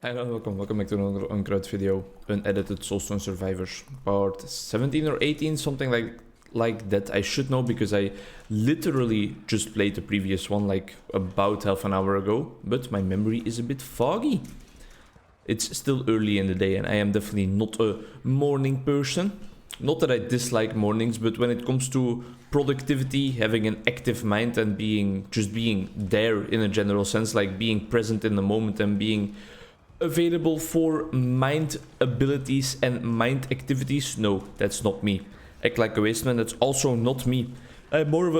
Hi and welcome back to another Onkruid video, unedited Soulstone Survivors, part 17 or 18, something like that. I should know because I literally just played the previous one like about half an hour ago, but my memory is a bit foggy. It's still early in the day and I am definitely not a morning person. Not that I dislike mornings, but when it comes to productivity, having an active mind and being there in a general sense, like being present in the moment and being available for mind abilities and mind activities, no, that's not me. Act like a waste man, that's also not me. I'm more of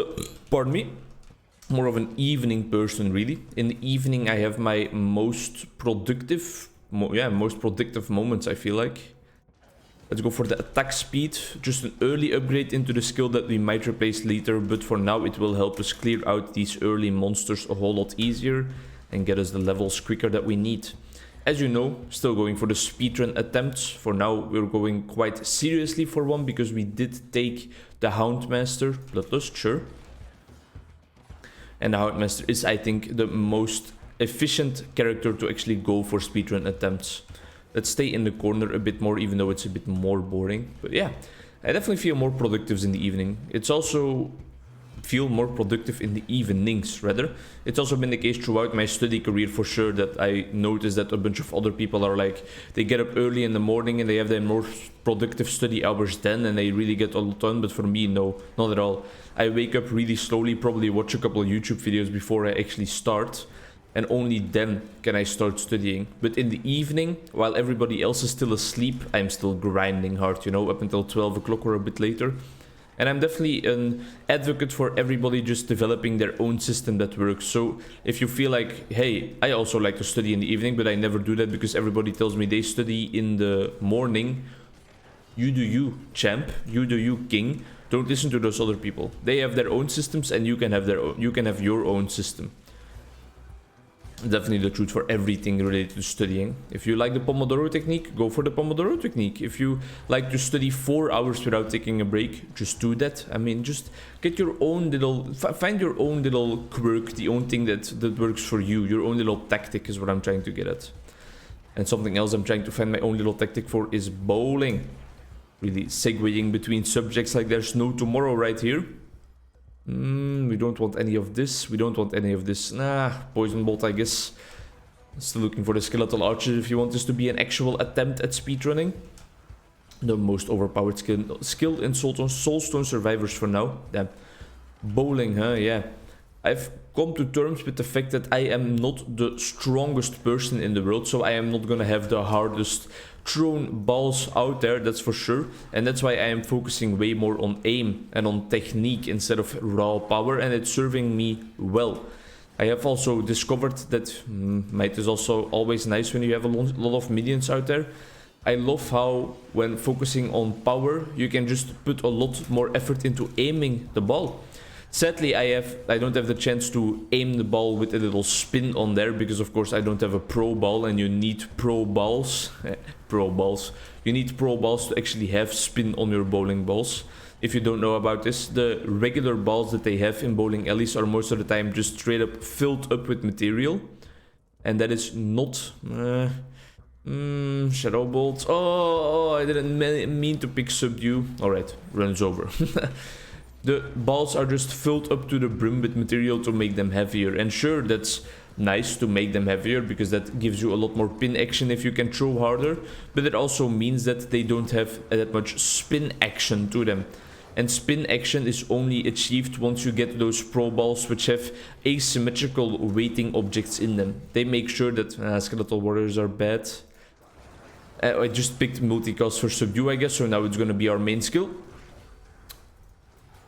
an evening person, really. In the evening I have my most productive moments, I feel like. Let's go for the attack speed, just an early upgrade into the skill that we might replace later, but for now it will help us clear out these early monsters a whole lot easier and get us the levels quicker that we need. As you know, still going for the speedrun attempts. For now, we're going quite seriously for one because we did take the Houndmaster, Bloodlust, sure. And the Houndmaster is, I think, the most efficient character to actually go for speedrun attempts. Let's stay in the corner a bit more, even though it's a bit more boring. But yeah, I definitely feel more productive in the evening. It's also feel more productive in the evenings, rather. It's also been the case throughout my study career for sure that I noticed that a bunch of other people are like, they get up early in the morning and they have their more productive study hours then and they really get a lot done, but for me, no, not at all. I wake up really slowly, probably watch a couple of YouTube videos before I actually start, and only then can I start studying. But in the evening, while everybody else is still asleep, I'm still grinding hard, you know, up until 12 o'clock or a bit later. And I'm definitely an advocate for everybody just developing their own system that works. So if you feel like, hey, I also like to study in the evening, but I never do that because everybody tells me they study in the morning, you do you, champ. You do you, king. Don't listen to those other people. They have their own systems and you can have your own system. Definitely the truth for everything related to studying. If you like the Pomodoro technique, go for the Pomodoro technique. If you like to study 4 hours without taking a break, just do that. I mean, just get your own little, find your own little quirk, the own thing that works for you. Your own little tactic is what I'm trying to get at. And something else I'm trying to find my own little tactic for is bowling. Really segueing between subjects like there's no tomorrow right here. We don't want any of this. We don't want any of this. Nah, poison bolt, I guess. Still looking for the skeletal archer if you want this to be an actual attempt at speedrunning. The most overpowered skill in Soulstone Survivors for now. Damn. Bowling, huh? Yeah. I've come to terms with the fact that I am not the strongest person in the world, so I am not gonna have the hardest thrown balls out there, that's for sure. And that's why I am focusing way more on aim and on technique instead of raw power, and it's serving me well. I have also discovered that might is also always nice when you have a lot of minions out there. I love how when focusing on power, you can just put a lot more effort into aiming the ball. Sadly, I don't have the chance to aim the ball with a little spin on there because of course I don't have a pro ball and you need pro balls. You need pro balls to actually have spin on your bowling balls. If you don't know about this, the regular balls that they have in bowling alleys are most of the time just straight up filled up with material. And that is not... Shadow Bolt. Oh, I didn't mean to pick Subdue. Alright, runs over. The balls are just filled up to the brim with material to make them heavier. And sure, that's nice to make them heavier because that gives you a lot more pin action if you can throw harder. But it also means that they don't have that much spin action to them. And spin action is only achieved once you get those pro balls which have asymmetrical weighting objects in them. They make sure that skeletal warriors are bad. I just picked multicast for Subdue, I guess, so now it's gonna be our main skill.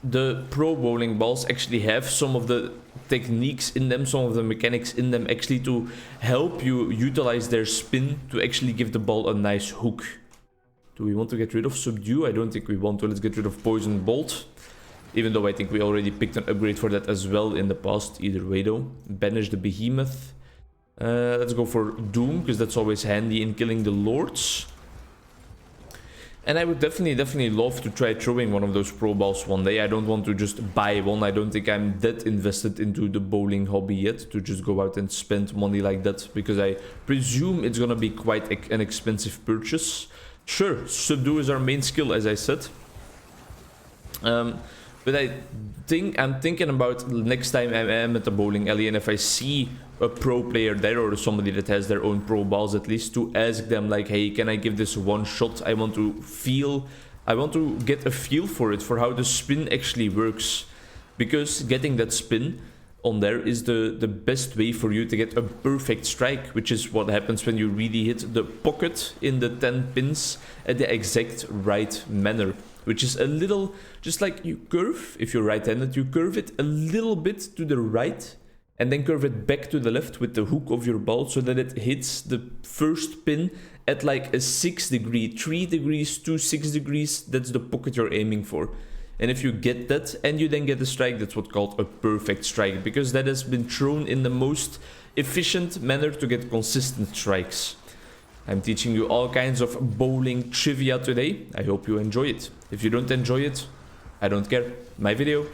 The pro bowling balls actually have some of the techniques in them, some of the mechanics in them actually to help you utilize their spin to actually give the ball a nice hook. Do we want to get rid of Subdue? I don't think we want to. Let's get rid of Poison Bolt. Even though I think we already picked an upgrade for that as well in the past. Either way though. Banish the Behemoth. Let's go for Doom, because that's always handy in killing the Lords. And I would definitely love to try throwing one of those pro balls one day. I don't want to just buy one. I don't think I'm that invested into the bowling hobby yet to just go out and spend money like that, because I presume it's gonna be quite an expensive purchase. Sure, subdue is our main skill, as I said. But I'm thinking about next time I am at the bowling alley, and if I see a pro player there, or somebody that has their own pro balls at least, to ask them like, hey, can I give this one shot? I want to get a feel for it, for how the spin actually works, because getting that spin on there is the best way for you to get a perfect strike, which is what happens when you really hit the pocket in the 10 pins at the exact right manner, which is a little, just like you curve, if you're right-handed, you curve it a little bit to the right and then curve it back to the left with the hook of your ball, so that it hits the first pin at like a 6 degree, 3 degrees to 6 degrees. That's the pocket you're aiming for. And if you get that and you then get a strike, that's what's called a perfect strike, because that has been thrown in the most efficient manner to get consistent strikes. I'm teaching you all kinds of bowling trivia today. I hope you enjoy it. If you don't enjoy it, I don't care. My video.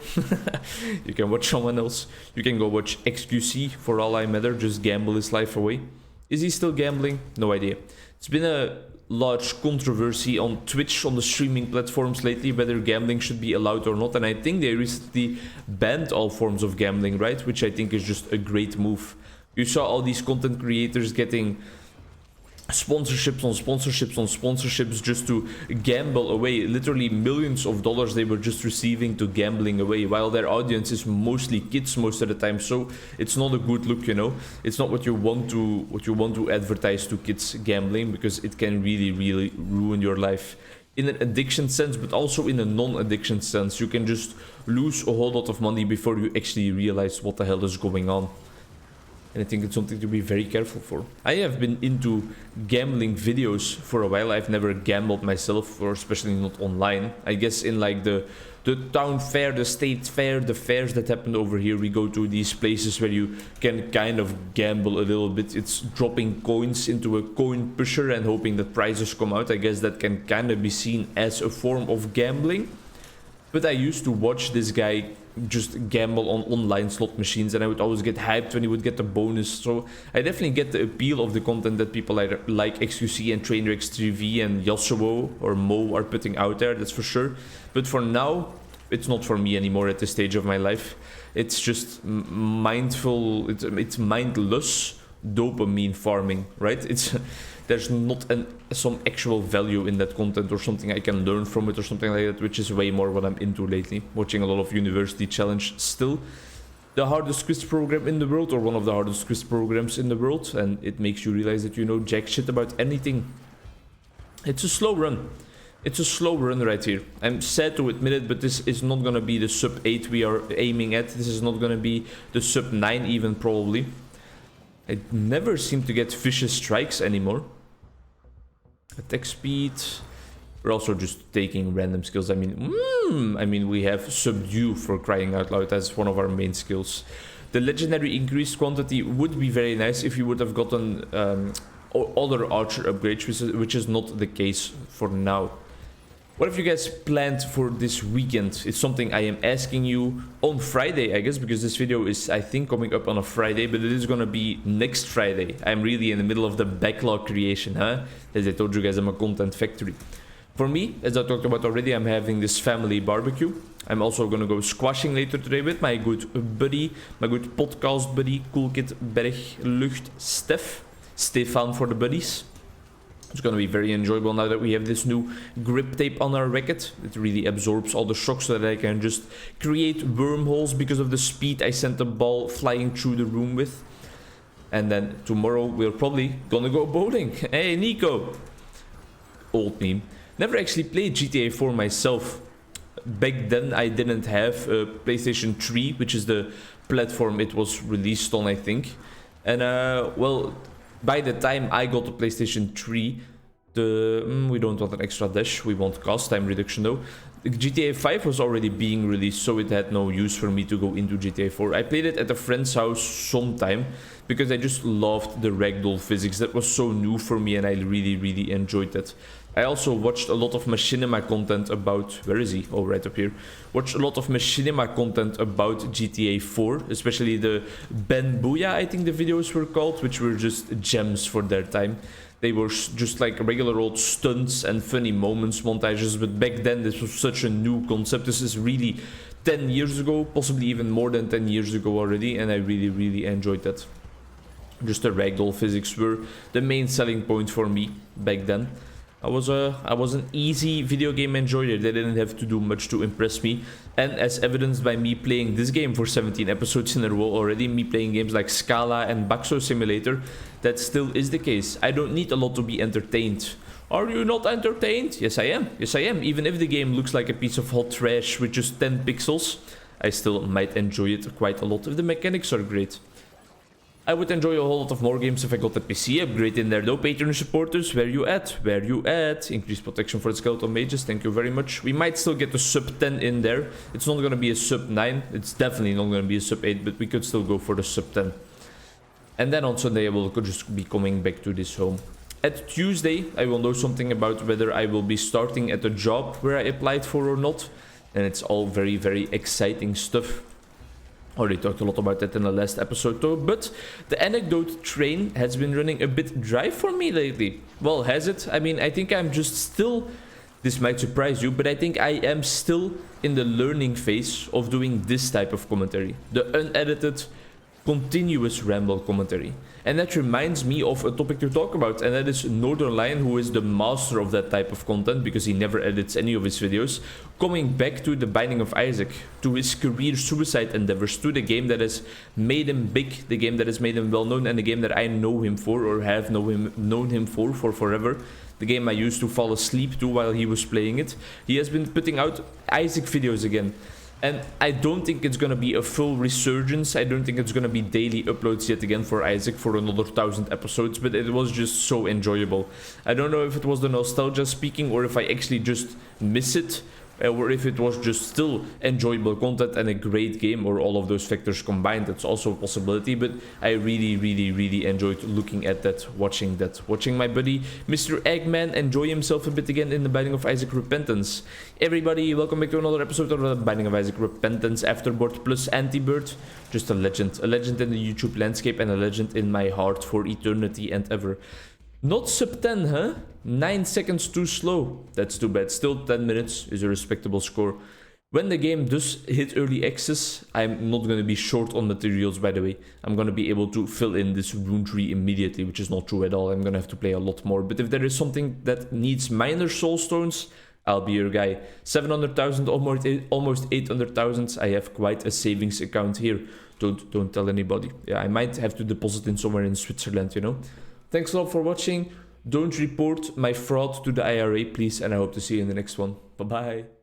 You can watch someone else. You can go watch XQC for all I matter. Just gamble his life away. Is he still gambling? No idea. It's been a large controversy on Twitch, on the streaming platforms lately, whether gambling should be allowed or not. And I think they recently banned all forms of gambling, right? Which I think is just a great move. You saw all these content creators getting sponsorships on sponsorships on sponsorships just to gamble away. Literally millions of dollars they were just receiving to gambling away, while their audience is mostly kids most of the time. So it's not a good look, you know. It's not what you want to advertise to kids, gambling, because it can really ruin your life in an addiction sense, but also in a non-addiction sense. You can just lose a whole lot of money before you actually realize what the hell is going on. And I think it's something to be very careful for. I have been into gambling videos for a while. I've never gambled myself, or especially not online. I guess in like the town fair, the state fair, the fairs that happen over here, we go to these places where you can kind of gamble a little bit. It's dropping coins into a coin pusher and hoping that prizes come out. I guess that can kind of be seen as a form of gambling. But I used to watch this guy just gamble on online slot machines, and I would always get hyped when he would get the bonus. So I definitely get the appeal of the content that people like XQC and TrainerX3V and Yasuo or Mo are putting out there, that's for sure. But for now, it's not for me anymore at this stage of my life. It's just mindful, it's mindless dopamine farming, right? There's not some actual value in that content or something I can learn from it or something like that, which is way more what I'm into lately. Watching a lot of University Challenge still. The hardest quiz program in the world, or one of the hardest quiz programs in the world, and it makes you realize that you know jack shit about anything. It's a slow run. It's a slow run right here. I'm sad to admit it, but this is not gonna be the sub 8 we are aiming at. This is not gonna be the sub 9 even, probably. I never seem to get vicious strikes anymore. Attack speed. We're also just taking random skills. I mean, we have subdue, for crying out loud, as one of our main skills. The legendary increased quantity would be very nice if you would have gotten other archer upgrades, which is not the case for now. What have you guys planned for this weekend? It's something I am asking you on Friday, I guess, because this video is, I think, coming up on a Friday, but it is gonna be next Friday. I'm really in the middle of the backlog creation, huh? As I told you guys, I'm a content factory. For me, as I talked about already, I'm having this family barbecue. I'm also gonna go squashing later today with my good buddy, my good podcast buddy, Cool Kid Berglucht Stefan for the buddies. It's going to be very enjoyable now that we have this new grip tape on our racket. It really absorbs all the shock so that I can just create wormholes because of the speed I sent the ball flying through the room with. And then tomorrow we're probably gonna go bowling. Hey, Nico! Old meme. Never actually played GTA 4 myself. Back then I didn't have a PlayStation 3, which is the platform it was released on, I think. And well, by the time I got the PlayStation 3, we don't want an extra dash, we want cost time reduction though. GTA 5 was already being released, so it had no use for me to go into GTA 4. I played it at a friend's house sometime, because I just loved the ragdoll physics. That was so new for me, and I really enjoyed that. I also watched a lot of machinima content about... Where is he? Oh, right up here. Watched a lot of machinima content about GTA 4, especially the Ben Booyah, I think the videos were called, which were just gems for their time. They were just like regular old stunts and funny moments, montages, but back then this was such a new concept. This is really 10 years ago, possibly even more than 10 years ago already, and I really enjoyed that. Just the ragdoll physics were the main selling point for me back then. I was an easy video game enjoyer. They didn't have to do much to impress me, and as evidenced by me playing this game for 17 episodes in a row already, me playing games like Scala and Baxo Simulator, that still is the case. I don't need a lot to be entertained. Are you not entertained? Yes, I am. Yes, I am. Even if the game looks like a piece of hot trash with just 10 pixels, I still might enjoy it quite a lot if the mechanics are great. I would enjoy a whole lot of more games if I got the PC upgrade in there though. Patreon supporters, where you at? Where you at? Increased protection for the skeleton mages, thank you very much. We might still get a sub 10 in there. It's not gonna be a sub 9, it's definitely not gonna be a sub 8, but we could still go for the sub 10. And then on Sunday I will just be coming back to this home. At Tuesday I will know something about whether I will be starting at the job where I applied for or not. And it's all very exciting stuff. Already talked a lot about that in the last episode though, but the anecdote train has been running a bit dry for me lately. Well, has it? I mean, I think I'm just still... This might surprise you, but I think I am still in the learning phase of doing this type of commentary. The unedited, continuous ramble commentary. And that reminds me of a topic to talk about, and that is Northern Lion, who is the master of that type of content because he never edits any of his videos, coming back to The Binding of Isaac, to his career suicide endeavors, to the game that has made him big, the game that has made him well known, and the game that I know him for, or have known him for forever. The game I used to fall asleep to while he was playing it. He has been putting out Isaac videos again. And I don't think it's gonna be a full resurgence. I don't think it's gonna be daily uploads yet again for Isaac for another 1000 episodes, but it was just so enjoyable. I don't know if it was the nostalgia speaking or if I actually just miss it, or if it was just still enjoyable content and a great game, or all of those factors combined. That's also a possibility, but I really enjoyed looking at that, watching my buddy Mr. Eggman enjoy himself a bit again in The Binding of Isaac Repentance. Everybody, welcome back to another episode of The Binding of Isaac Repentance Afterbirth plus Antibirth. Just a legend in the YouTube landscape and a legend in my heart for eternity and ever. Not sub 10, huh? 9 seconds too slow. That's too bad. Still 10 minutes is a respectable score. When the game does hit early access, I'm not going to be short on materials, by the way. I'm going to be able to fill in this rune tree immediately, which is not true at all. I'm going to have to play a lot more. But if there is something that needs minor soulstones, I'll be your guy. 700,000, almost 800,000. I have quite a savings account here. Don't tell anybody. Yeah, I might have to deposit in somewhere in Switzerland, you know. Thanks a lot for watching. Don't report my fraud to the IRA, please, and I hope to see you in the next one. Bye-bye.